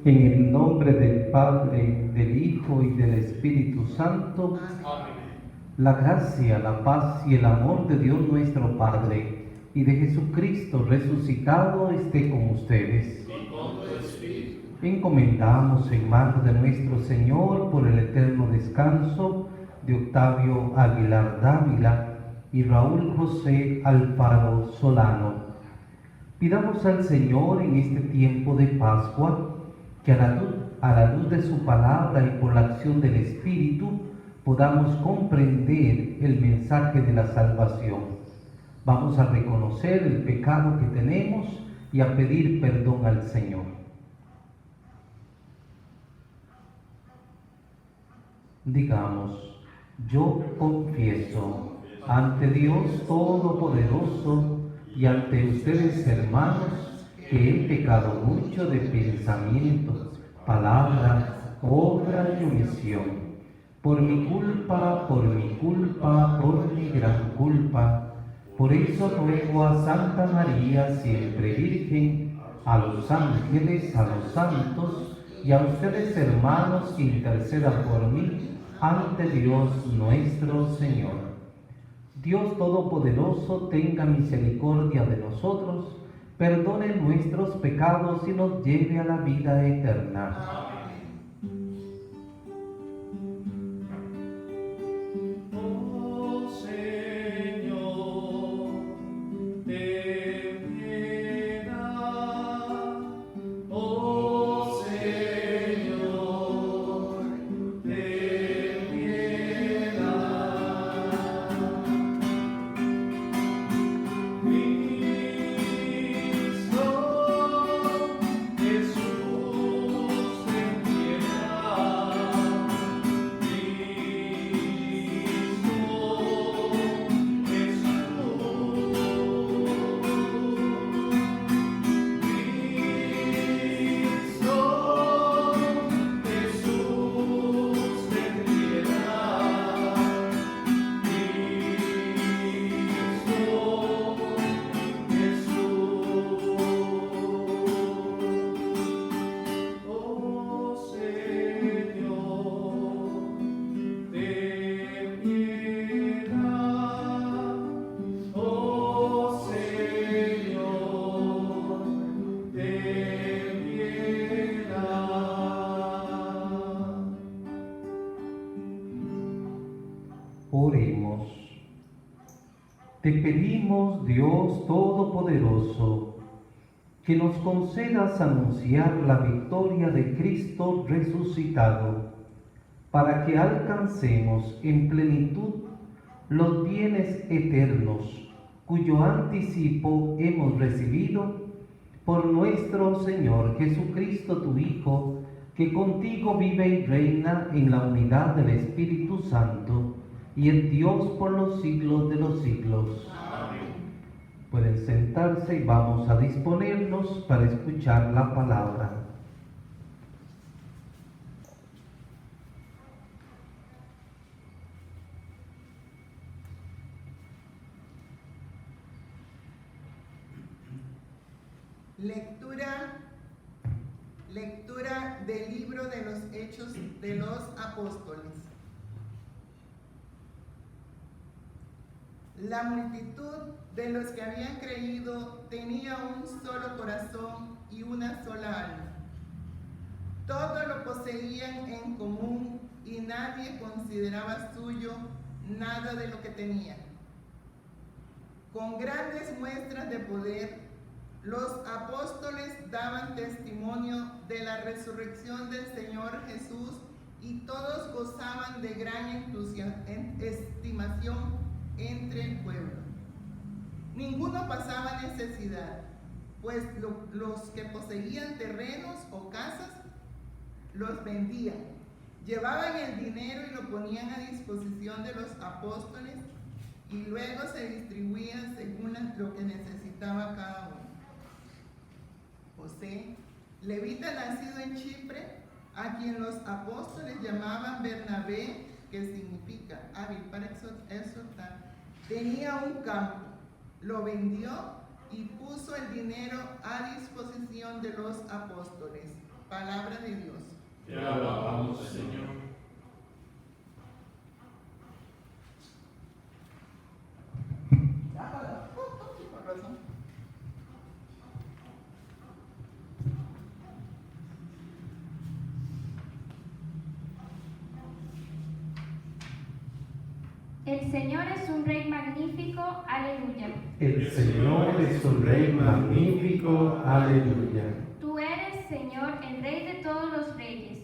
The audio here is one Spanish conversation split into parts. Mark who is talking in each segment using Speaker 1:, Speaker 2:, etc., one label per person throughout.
Speaker 1: En el nombre del Padre, del Hijo y del Espíritu Santo, la gracia, la paz y el amor de Dios nuestro Padre y de Jesucristo resucitado esté con ustedes. Encomendamos en manos de nuestro Señor por el eterno descanso de Octavio Aguilar Dávila y Raúl José Alfaro Solano. Pidamos al Señor en este tiempo de Pascua que a la luz de su palabra y por la acción del Espíritu podamos comprender el mensaje de la salvación. Vamos a reconocer el pecado que tenemos y a pedir perdón al Señor. Digamos, yo confieso ante Dios Todopoderoso y ante ustedes, hermanos, que he pecado mucho de pensamiento, palabra, obra y omisión. Por mi culpa, por mi gran culpa. Por eso ruego a Santa María, siempre Virgen, a los ángeles, a los santos y a ustedes, hermanos, que intercedan por mí ante Dios nuestro Señor. Dios Todopoderoso tenga misericordia de nosotros, perdone nuestros pecados y nos lleve a la vida eterna. Oremos. Te pedimos, Dios Todopoderoso, que nos concedas anunciar la victoria de Cristo resucitado, para que alcancemos en plenitud los bienes eternos, cuyo anticipo hemos recibido por nuestro Señor Jesucristo, tu Hijo, que contigo vive y reina en la unidad del Espíritu Santo, y es Dios por los siglos de los siglos. Amén. Pueden sentarse y vamos a disponernos para escuchar la palabra.
Speaker 2: Lectura del libro de los Hechos de los Apóstoles. La multitud de los que habían creído tenía un solo corazón y una sola alma. Todo lo poseían en común y nadie consideraba suyo nada de lo que tenía. Con grandes muestras de poder, los apóstoles daban testimonio de la resurrección del Señor Jesús y todos gozaban de gran estimación entre el pueblo. Ninguno pasaba necesidad, pues los que poseían terrenos o casas los vendían, llevaban el dinero y lo ponían a disposición de los apóstoles y luego se distribuían según lo que necesitaba cada uno. José, levita nacido en Chipre, a quien los apóstoles llamaban Bernabé, que significa hábil para exhortar, tenía un campo, lo vendió y puso el dinero a disposición de los apóstoles Palabra de Dios.
Speaker 3: Te alabamos, Señor.
Speaker 2: Con razón.
Speaker 4: El Señor es un Rey magnífico, aleluya.
Speaker 1: El Señor es un Rey magnífico, aleluya.
Speaker 4: Tú eres, Señor, el Rey de todos los reyes.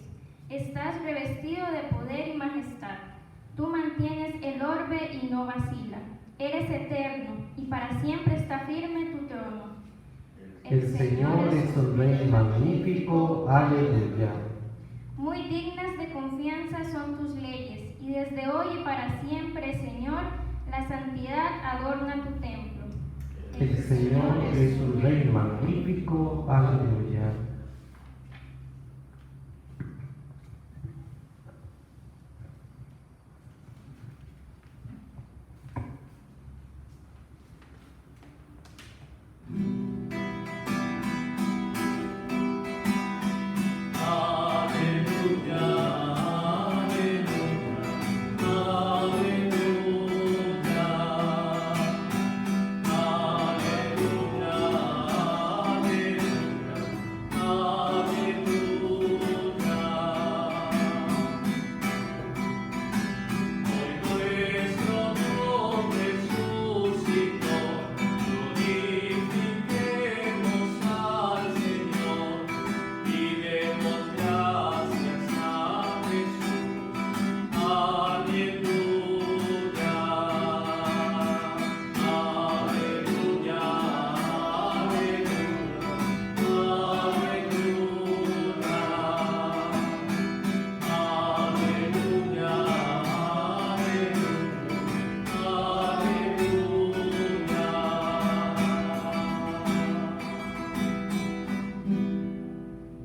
Speaker 4: Estás revestido de poder y majestad. Tú mantienes el orbe y no vacila. Eres eterno y para siempre está firme tu trono.
Speaker 1: El Señor es un Rey magnífico, aleluya.
Speaker 4: Muy dignas de confianza son tus leyes, y desde hoy y para siempre, Señor, la santidad adorna tu templo.
Speaker 1: El Señor es un Rey magnífico, aleluya.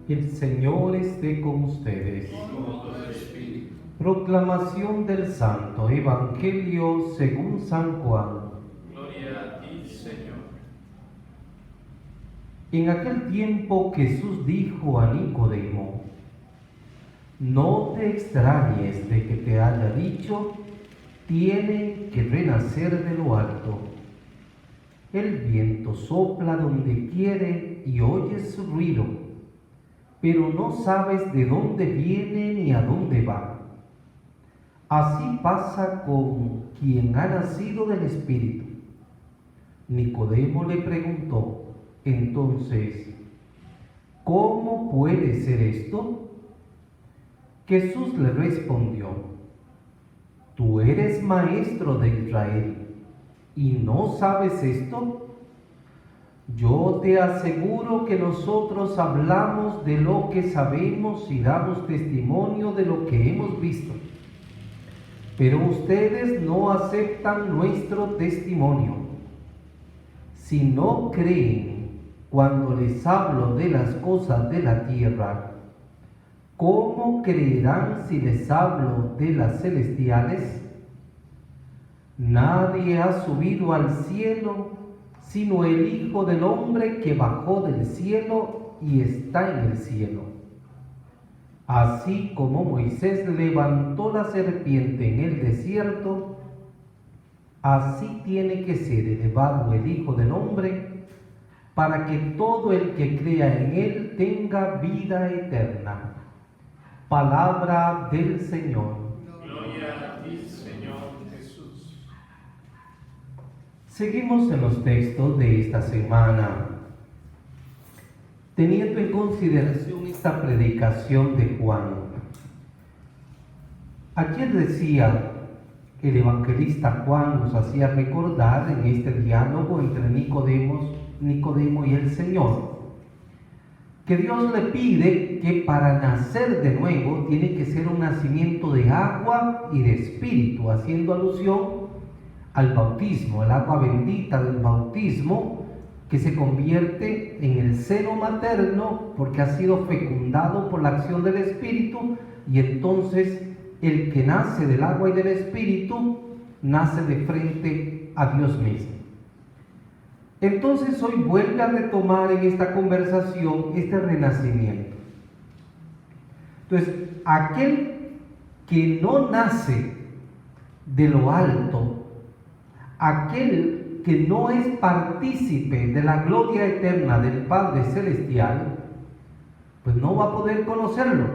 Speaker 1: El Señor esté con ustedes. Proclamación del Santo Evangelio según San Juan.
Speaker 3: Gloria a ti, Señor.
Speaker 1: En aquel tiempo Jesús dijo a Nicodemo: no te extrañes de que te haya dicho, tienen que renacer de lo alto. El viento sopla donde quiere y oyes su ruido, pero no sabes de dónde viene ni a dónde va. Así pasa con quien ha nacido del Espíritu. Nicodemo le preguntó, entonces, ¿cómo puede ser esto? Jesús le respondió, ¿tú eres maestro de Israel y no sabes esto? Yo te aseguro que nosotros hablamos de lo que sabemos y damos testimonio de lo que hemos visto. Pero ustedes no aceptan nuestro testimonio. Si no creen cuando les hablo de las cosas de la tierra, ¿cómo creerán si les hablo de las celestiales? Nadie ha subido al cielo sino el Hijo del Hombre que bajó del cielo y está en el cielo. Así como Moisés levantó la serpiente en el desierto, así tiene que ser elevado el Hijo del Hombre, para que todo el que crea en él tenga vida eterna. Palabra del Señor.
Speaker 3: Gloria a ti, Señor Jesús.
Speaker 1: Seguimos en los textos de esta semana, teniendo en consideración esta predicación de Juan. Ayer decía el evangelista Juan, nos hacía recordar en este diálogo entre Nicodemo y el Señor, que Dios le pide que para nacer de nuevo tiene que ser un nacimiento de agua y de espíritu, haciendo alusión al bautismo, el agua bendita del bautismo, que se convierte en el seno materno porque ha sido fecundado por la acción del Espíritu, y entonces el que nace del agua y del Espíritu nace de frente a Dios mismo. Entonces hoy vuelve a retomar en esta conversación este renacimiento. Entonces, aquel que no nace de lo alto, aquel que no es partícipe de la gloria eterna del Padre Celestial, pues no va a poder conocerlo.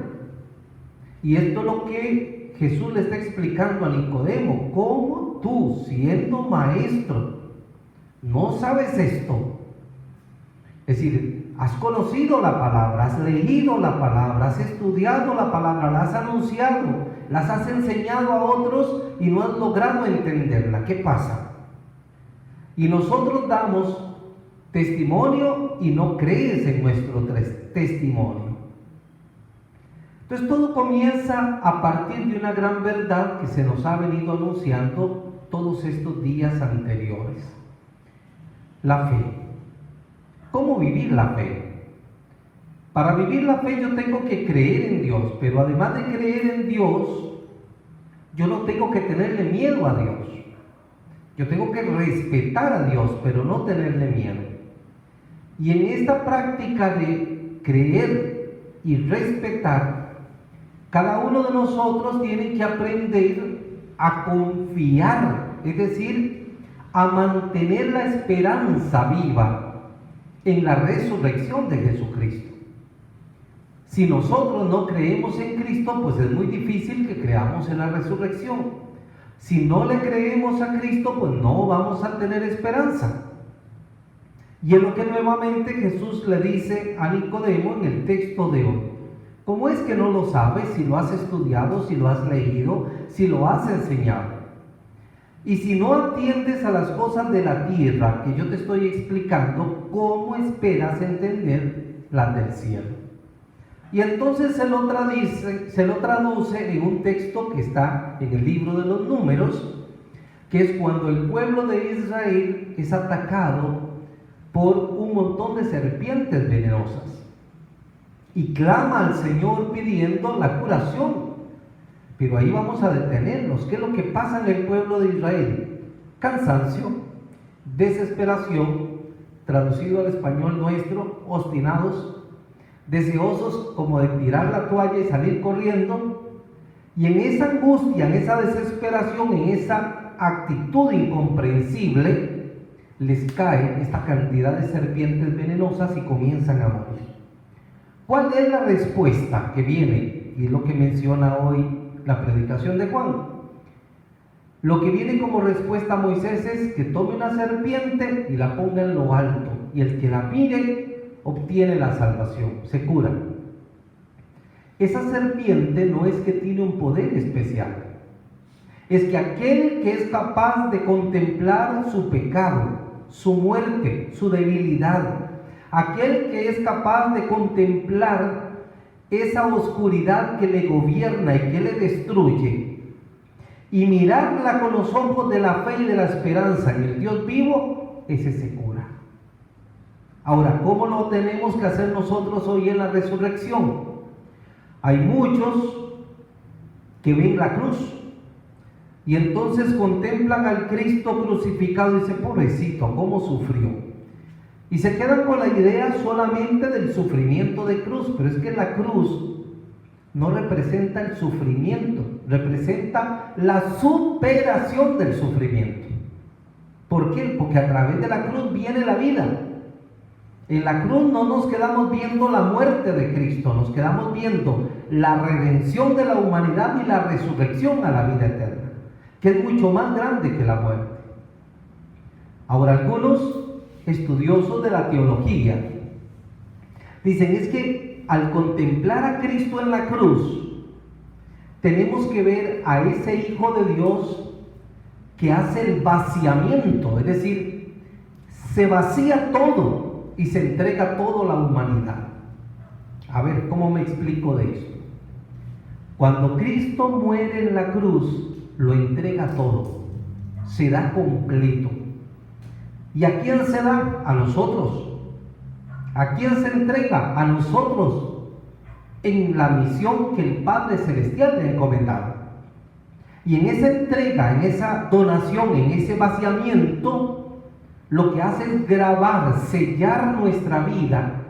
Speaker 1: Y esto es lo que Jesús le está explicando a Nicodemo. ¿Cómo tú, siendo maestro, no sabes esto? Es decir, has conocido la palabra, has leído la palabra, has estudiado la palabra, la has anunciado, las has enseñado a otros y no has logrado entenderla. ¿Qué pasa? Y nosotros damos testimonio y no crees en nuestro testimonio. Entonces todo comienza a partir de una gran verdad que se nos ha venido anunciando todos estos días anteriores. La fe. ¿Cómo vivir la fe? Para vivir la fe yo tengo que creer en Dios, pero además de creer en Dios, yo no tengo que tenerle miedo a Dios. Yo tengo que respetar a Dios, pero no tenerle miedo. Y en esta práctica de creer y respetar, cada uno de nosotros tiene que aprender a confiar, es decir, a mantener la esperanza viva en la resurrección de Jesucristo. Si nosotros no creemos en Cristo, pues es muy difícil que creamos en la resurrección. Si no le creemos a Cristo, pues no vamos a tener esperanza. Y es lo que nuevamente Jesús le dice a Nicodemo en el texto de hoy. ¿Cómo es que no lo sabes si lo has estudiado, si lo has leído, si lo has enseñado? Y si no atiendes a las cosas de la tierra que yo te estoy explicando, ¿cómo esperas entender las del cielo? Y entonces se lo traduce en un texto que está en el libro de los Números, que es cuando el pueblo de Israel es atacado por un montón de serpientes venenosas y clama al Señor pidiendo la curación. Pero ahí vamos a detenernos. ¿Qué es lo que pasa en el pueblo de Israel? Cansancio, desesperación, traducido al español nuestro, obstinados, deseosos como de tirar la toalla y salir corriendo. Y en esa angustia, en esa desesperación, en esa actitud incomprensible, les cae esta cantidad de serpientes venenosas y comienzan a morir. ¿Cuál es la respuesta que viene? Y es lo que menciona hoy la predicación de Juan. Lo que viene como respuesta a Moisés es que tome una serpiente y la ponga en lo alto, y el que la mire obtiene la salvación, se cura. Esa serpiente no es que tiene un poder especial, es que aquel que es capaz de contemplar su pecado, su muerte, su debilidad, aquel que es capaz de contemplar esa oscuridad que le gobierna y que le destruye, y mirarla con los ojos de la fe y de la esperanza en el Dios vivo, ese se cura. Ahora, ¿cómo lo tenemos que hacer nosotros hoy en la resurrección? Hay muchos que ven la cruz y entonces contemplan al Cristo crucificado y dicen, pobrecito, ¿cómo sufrió? Y se quedan con la idea solamente del sufrimiento de cruz, pero es que la cruz no representa el sufrimiento, representa la superación del sufrimiento. ¿Por qué? Porque a través de la cruz viene la vida. En la cruz no nos quedamos viendo la muerte de Cristo, nos quedamos viendo la redención de la humanidad y la resurrección a la vida eterna, que es mucho más grande que la muerte. Ahora, algunos estudiosos de la teología dicen es que al contemplar a Cristo en la cruz tenemos que ver a ese Hijo de Dios que hace el vaciamiento, es decir, se vacía todo y se entrega todo a la humanidad. A ver, ¿cómo me explico de esto? Cuando Cristo muere en la cruz, lo entrega todo, se da completo. ¿Y a quién se da? A nosotros. ¿A quién se entrega? A nosotros, en la misión que el Padre Celestial le ha encomendado. Y en esa entrega, en esa donación, en ese vaciamiento, lo que hace es grabar, sellar nuestra vida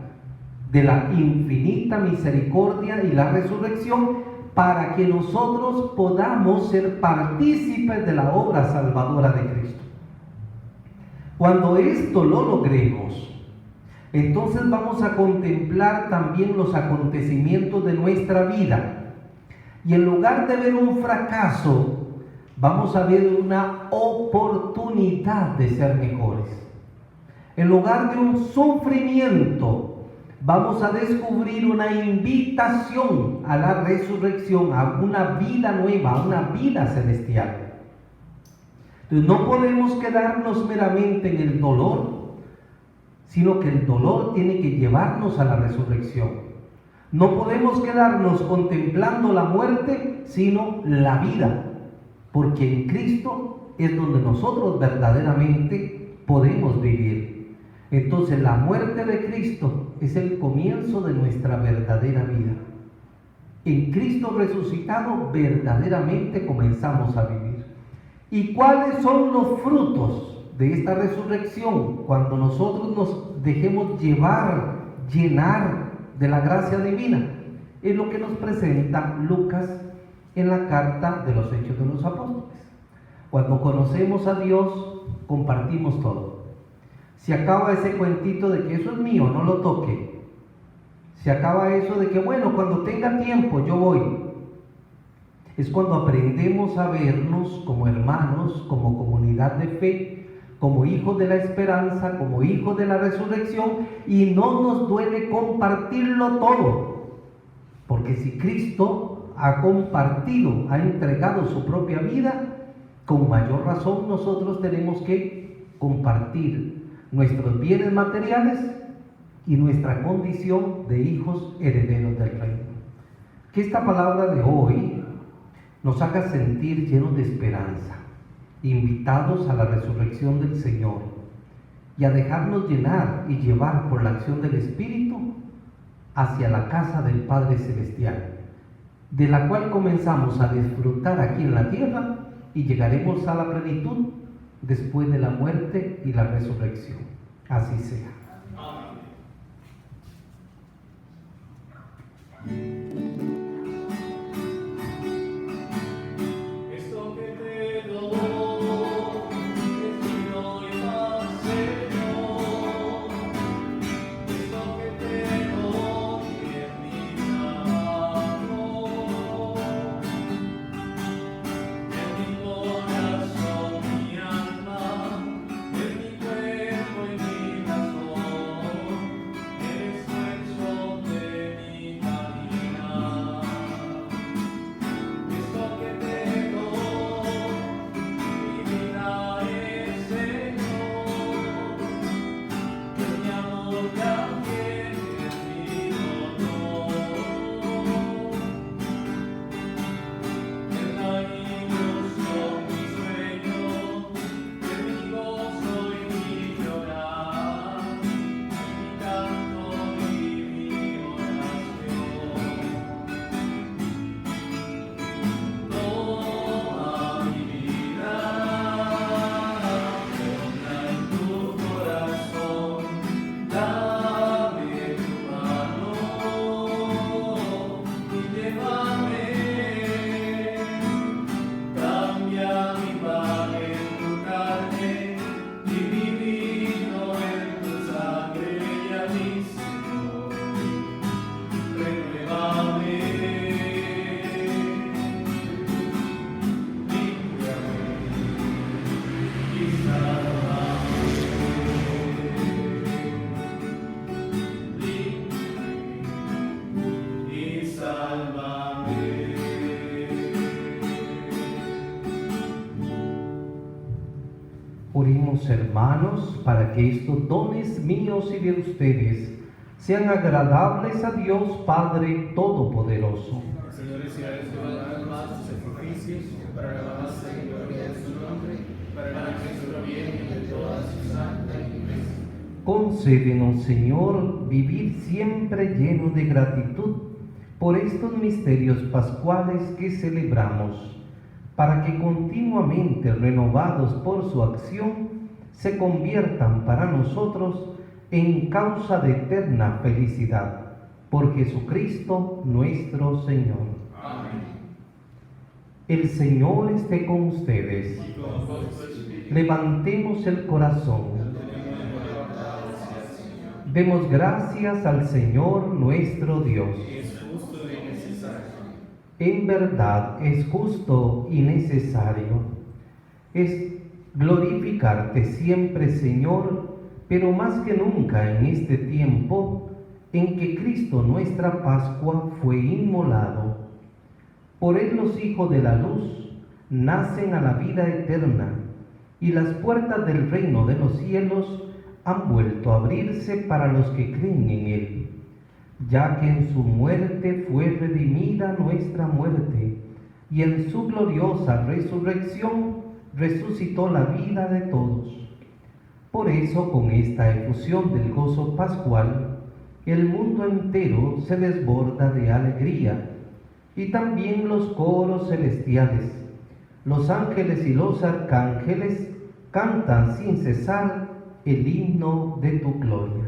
Speaker 1: de la infinita misericordia y la resurrección, para que nosotros podamos ser partícipes de la obra salvadora de Cristo. Cuando esto lo logremos, entonces vamos a contemplar también los acontecimientos de nuestra vida. Y en lugar de ver un fracaso, vamos a ver una oportunidad de ser mejores. En lugar de un sufrimiento, vamos a descubrir una invitación a la resurrección, a una vida nueva, a una vida celestial. Entonces no podemos quedarnos meramente en el dolor, sino que el dolor tiene que llevarnos a la resurrección. No podemos quedarnos contemplando la muerte, sino la vida, porque en Cristo es donde nosotros verdaderamente podemos vivir. Entonces la muerte de Cristo es el comienzo de nuestra verdadera vida. En Cristo resucitado verdaderamente comenzamos a vivir. ¿Y cuáles son los frutos de esta resurrección? Cuando nosotros nos dejemos llenar de la gracia divina. Es lo que nos presenta Lucas en la carta de los Hechos de los Apóstoles. Cuando conocemos a Dios, compartimos todo. Se acaba ese cuentito de que eso es mío, no lo toque. Se acaba eso de que, bueno, cuando tenga tiempo yo voy. Es cuando aprendemos a vernos como hermanos, como comunidad de fe, como hijos de la esperanza, como hijos de la resurrección, y no nos duele compartirlo todo. Porque si Cristo ha compartido, ha entregado su propia vida, con mayor razón nosotros tenemos que compartir nuestros bienes materiales y nuestra condición de hijos herederos del reino. Que esta palabra de hoy nos haga sentir llenos de esperanza, invitados a la resurrección del Señor y a dejarnos llenar y llevar por la acción del Espíritu hacia la casa del Padre Celestial, de la cual comenzamos a disfrutar aquí en la tierra y llegaremos a la plenitud después de la muerte y la resurrección. Así sea.
Speaker 3: Esto que te doy es mío y más, Señor. Esto que te doy es mi Salvador. En mi corazón, mi alma, en mi cuerpo y mi razón, eres el sol de mi caminar. Esto que te doy, mi vida es, Señor, que mi amor también es mi dolor. En la ilusión mi sueño, en mi gozo y mi llorar, en mi canto y mi oración. Toma mi vida, ponla en tu corazón, dame tu mano y llévame. Cambia mi pan en tu carne y mi vino en tu sangre, y a mí, Señor, renuévame. Y sálvame.
Speaker 1: Oremos, hermanos, para que estos dones míos y de ustedes sean agradables a Dios Padre Todopoderoso.
Speaker 3: Señor, reciba de más sus sacrificios para la alabanza y gloria de su nombre, para nuestro bien y de toda su santa iglesia.
Speaker 1: Concédenos, Señor, vivir siempre lleno de gratitud por estos misterios pascuales que celebramos, para que continuamente renovados por su acción se conviertan para nosotros en causa de eterna felicidad. por Jesucristo nuestro Señor.
Speaker 3: Amén.
Speaker 1: El Señor esté con ustedes.
Speaker 3: Y con vuestro espíritu.
Speaker 1: Levantemos el corazón.
Speaker 3: Tenemos levantado hacia el Señor.
Speaker 1: Demos gracias al Señor nuestro Dios.
Speaker 3: Es justo y necesario.
Speaker 1: En verdad es justo y necesario. Es glorificarte siempre, Señor, pero más que nunca en este tiempo en que Cristo nuestra Pascua fue inmolado. Por él los hijos de la luz nacen a la vida eterna, y las puertas del reino de los cielos han vuelto a abrirse para los que creen en él, ya que en su muerte fue redimida nuestra muerte, y en su gloriosa resurrección resucitó la vida de todos. Por eso, con esta efusión del gozo pascual, el mundo entero se desborda de alegría, y también los coros celestiales, los ángeles y los arcángeles cantan sin cesar el himno de tu gloria.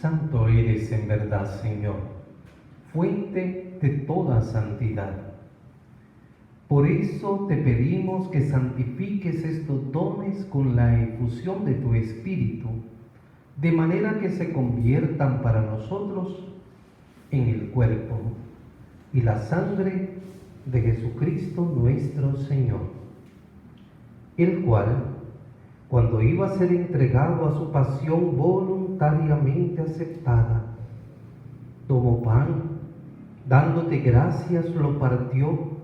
Speaker 1: Santo eres en verdad, Señor, fuente de toda santidad. Por eso te pedimos que santifiques estos dones con la efusión de tu Espíritu, de manera que se conviertan para nosotros en el cuerpo y la sangre de Jesucristo nuestro Señor, el cual, cuando iba a ser entregado a su pasión voluntariamente aceptada, tomó pan, dándote gracias, lo partió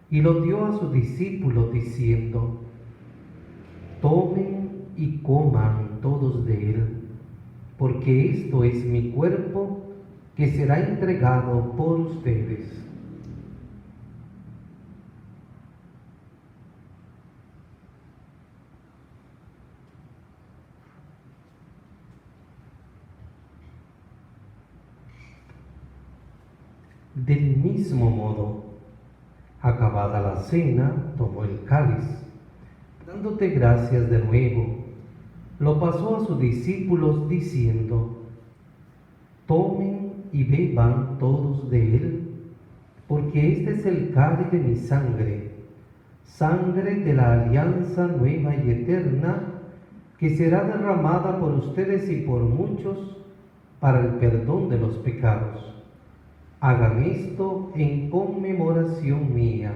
Speaker 1: y lo dio a sus discípulos, diciendo: tomen y coman todos de él, porque esto es mi cuerpo que será entregado por ustedes. Del mismo modo, acabada la cena, tomó el cáliz, dándote gracias de nuevo, lo pasó a sus discípulos diciendo: tomen y beban todos de él, porque este es el cáliz de mi sangre, sangre de la alianza nueva y eterna, que será derramada por ustedes y por muchos para el perdón de los pecados. Hagan esto en conmemoración mía.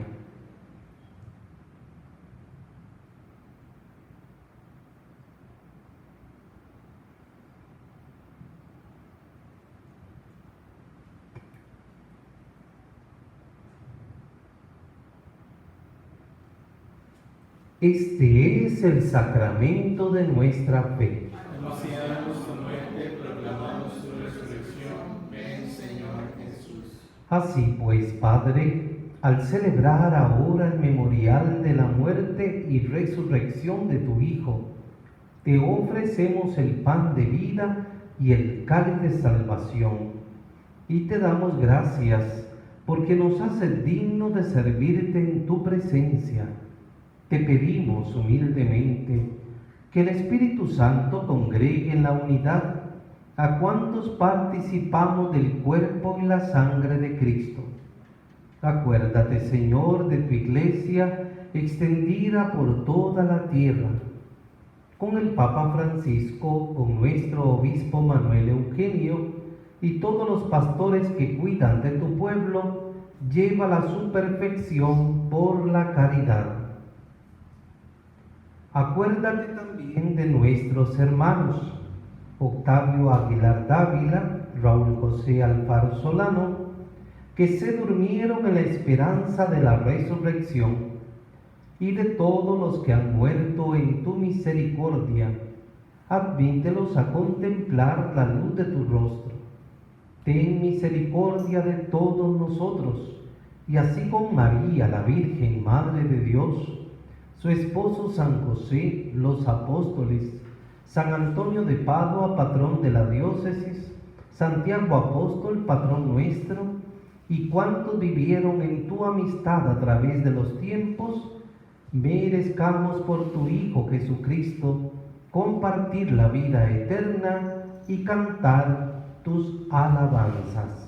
Speaker 1: Este es el sacramento de nuestra fe.
Speaker 3: Anunciamos tu muerte, proclamamos tu resurrección. Ven, Señor Jesús.
Speaker 1: Así pues, Padre, al celebrar ahora el memorial de la muerte y resurrección de tu Hijo, te ofrecemos el pan de vida y el cáliz de salvación, y te damos gracias porque nos haces digno de servirte en tu presencia. Te pedimos humildemente que el Espíritu Santo congregue en la unidad a cuantos participamos del cuerpo y la sangre de Cristo. Acuérdate, Señor, de tu Iglesia extendida por toda la tierra, con el Papa Francisco, con nuestro Obispo Manuel Eugenio y todos los pastores que cuidan de tu pueblo, llévala a su perfección por la caridad. Acuérdate también de nuestros hermanos Octavio Aguilar Dávila, Raúl José Alfaro Solano, que se durmieron en la esperanza de la resurrección, y de todos los que han muerto en tu misericordia. Admítelos a contemplar la luz de tu rostro. Ten misericordia de todos nosotros, y así con María, la Virgen, Madre de Dios, su esposo San José, los apóstoles, San Antonio de Padua, patrón de la diócesis, Santiago apóstol, patrón nuestro, y cuantos vivieron en tu amistad a través de los tiempos, merezcamos por tu Hijo Jesucristo compartir la vida eterna y cantar tus alabanzas.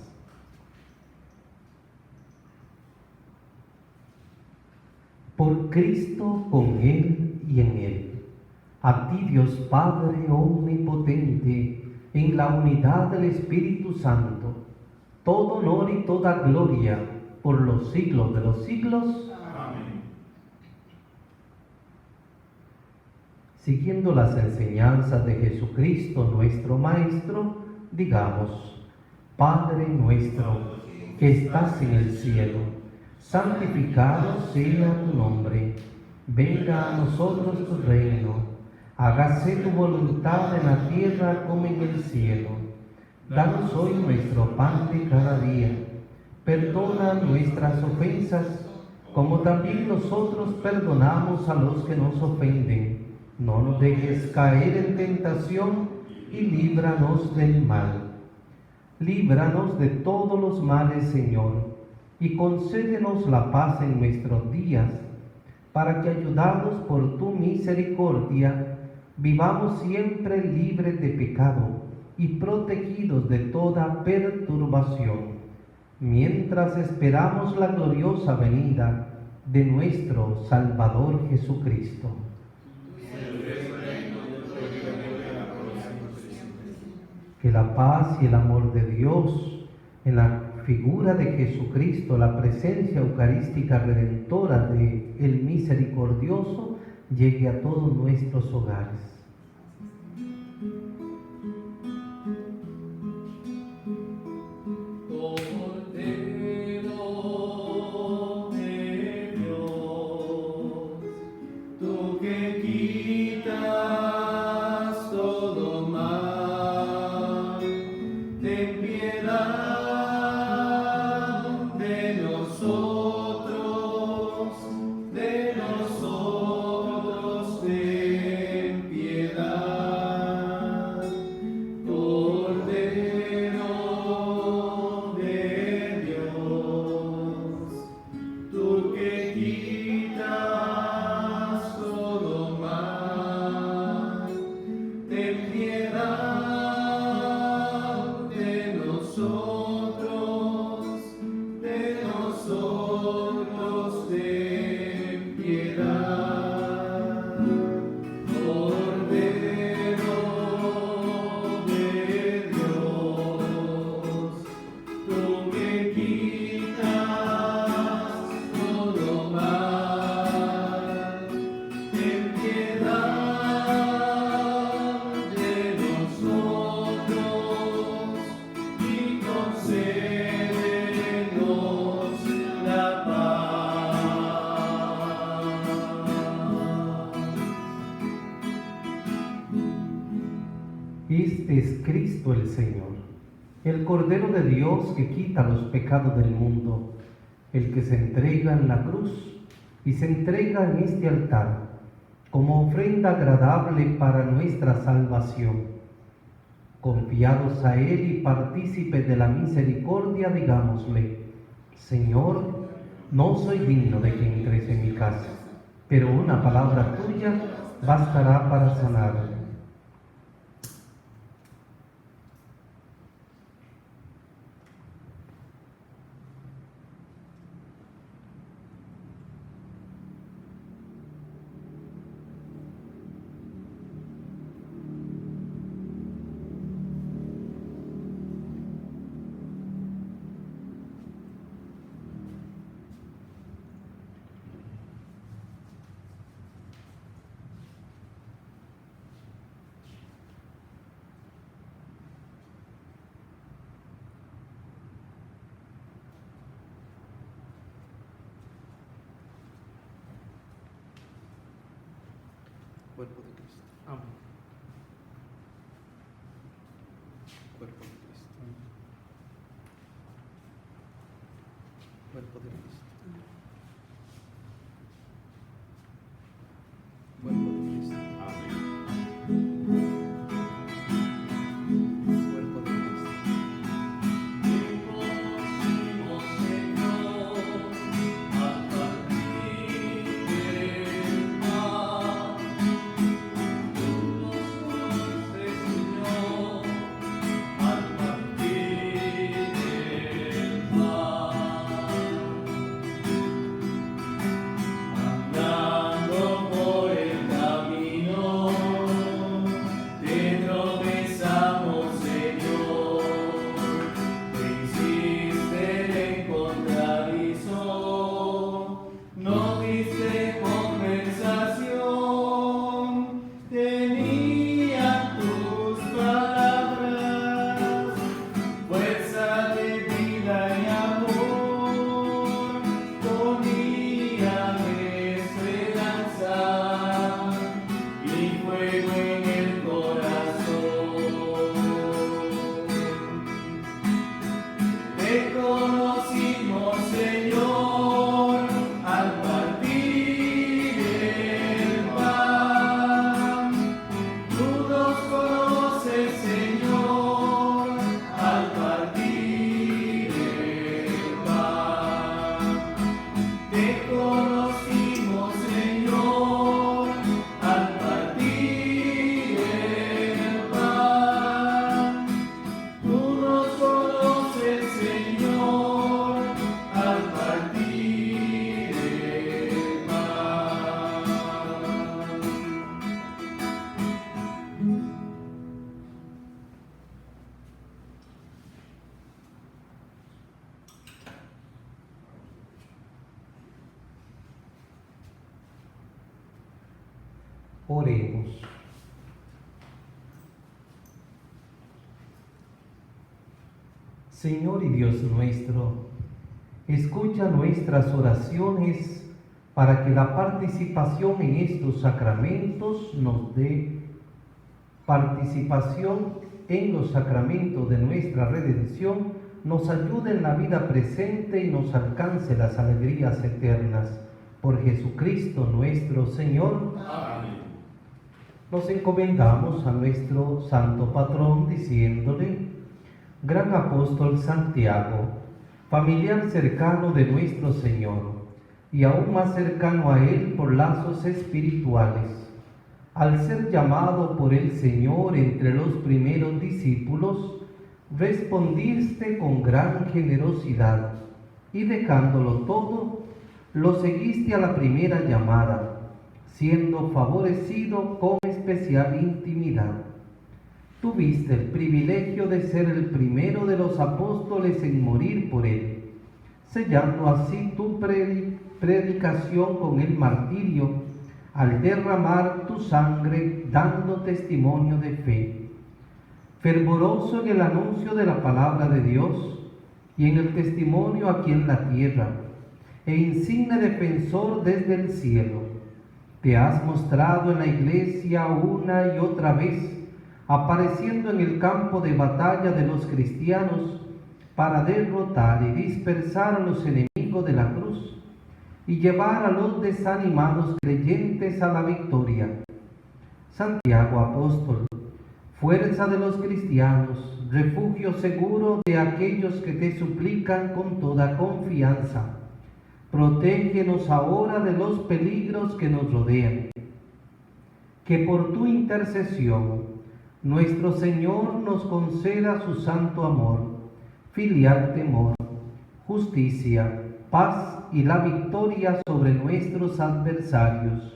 Speaker 1: Por Cristo, con Él y en Él. A ti, Dios Padre omnipotente, en la unidad del Espíritu Santo, todo honor y toda gloria por los siglos de los siglos.
Speaker 3: Amén.
Speaker 1: Siguiendo las enseñanzas de Jesucristo, nuestro Maestro, digamos: Padre nuestro, que estás en el cielo, santificado sea tu nombre. Venga a nosotros tu reino. Hágase tu voluntad en la tierra como en el cielo. Danos hoy nuestro pan de cada día. Perdona nuestras ofensas, como también nosotros perdonamos a los que nos ofenden. No nos dejes caer en tentación y líbranos del mal. Líbranos de todos los males, Señor, y concédenos la paz en nuestros días, para que, ayudados por tu misericordia, vivamos siempre libres de pecado y protegidos de toda perturbación, mientras esperamos la gloriosa venida de nuestro Salvador Jesucristo. Que la paz y el amor de Dios, en la figura de Jesucristo, la presencia eucarística redentora de el misericordioso, llegue a todos nuestros hogares.
Speaker 3: Cordero de Dios, tú que quitas todo mal, ten piedad de nosotros, ten piedad.
Speaker 1: Este es Cristo el Señor, el Cordero de Dios que quita los pecados del mundo, el que se entrega en la cruz y se entrega en este altar como ofrenda agradable para nuestra salvación. Confiados a Él y partícipes de la misericordia, digámosle: Señor, no soy digno de que entres en mi casa, pero una palabra tuya bastará para sanarme.
Speaker 5: Cuerpo de Cristo.
Speaker 1: Amén.
Speaker 5: Cuerpo de Cristo. Cuerpo de Cristo. Cuerpo de Cristo. Cuerpo de Cristo. Oremos. Señor y Dios nuestro, escucha nuestras oraciones para que la participación en estos sacramentos nos dé participación en los sacramentos de nuestra redención, nos ayude en la vida presente y nos alcance las alegrías eternas. Por Jesucristo nuestro Señor.
Speaker 3: Amén.
Speaker 1: Nos encomendamos a nuestro santo patrón diciéndole: Gran apóstol Santiago, familiar cercano de nuestro Señor, y aún más cercano a Él por lazos espirituales, al ser llamado por el Señor entre los primeros discípulos, respondiste con gran generosidad y dejándolo todo, lo seguiste a la primera llamada, siendo favorecido con especial intimidad. Tuviste el privilegio de ser el primero de los apóstoles en morir por Él, sellando así tu predicación con el martirio, al derramar tu sangre dando testimonio de fe. Fervoroso en el anuncio de la palabra de Dios y en el testimonio aquí en la tierra, e insigne defensor desde el cielo, te has mostrado en la Iglesia una y otra vez,
Speaker 5: apareciendo en el campo de batalla de los cristianos para derrotar y dispersar a los enemigos de la cruz y llevar a los desanimados creyentes a la victoria. Santiago Apóstol, fuerza de los cristianos, refugio seguro de aquellos que te suplican con toda confianza, protégenos ahora de los peligros que nos rodean. Que por tu intercesión nuestro Señor nos conceda su santo amor, filial temor, justicia, paz y la victoria sobre nuestros adversarios,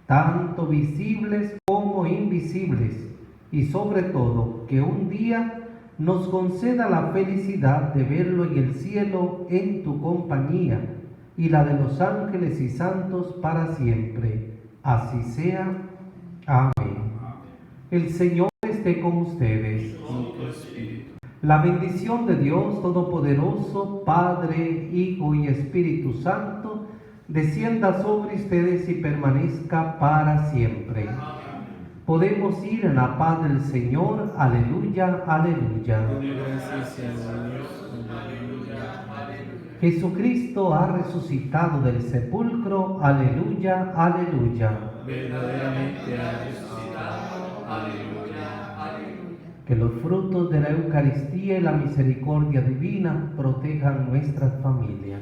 Speaker 5: tanto visibles como invisibles, y sobre todo que un día nos conceda la felicidad de verlo en el cielo en tu compañía y la de los ángeles y santos para siempre. Así sea. Amén. El Señor esté con ustedes.
Speaker 3: Con tu espíritu.
Speaker 5: La bendición de Dios Todopoderoso, Padre, Hijo y Espíritu Santo, descienda sobre ustedes y permanezca para siempre. Podemos ir en la paz del Señor. Aleluya, aleluya.
Speaker 3: Gracias a Dios. Aleluya, aleluya.
Speaker 5: Jesucristo ha resucitado del sepulcro. Aleluya, aleluya.
Speaker 3: Verdaderamente ha resucitado. Aleluya, aleluya.
Speaker 5: Que los frutos de la Eucaristía y la misericordia divina protejan nuestras familias.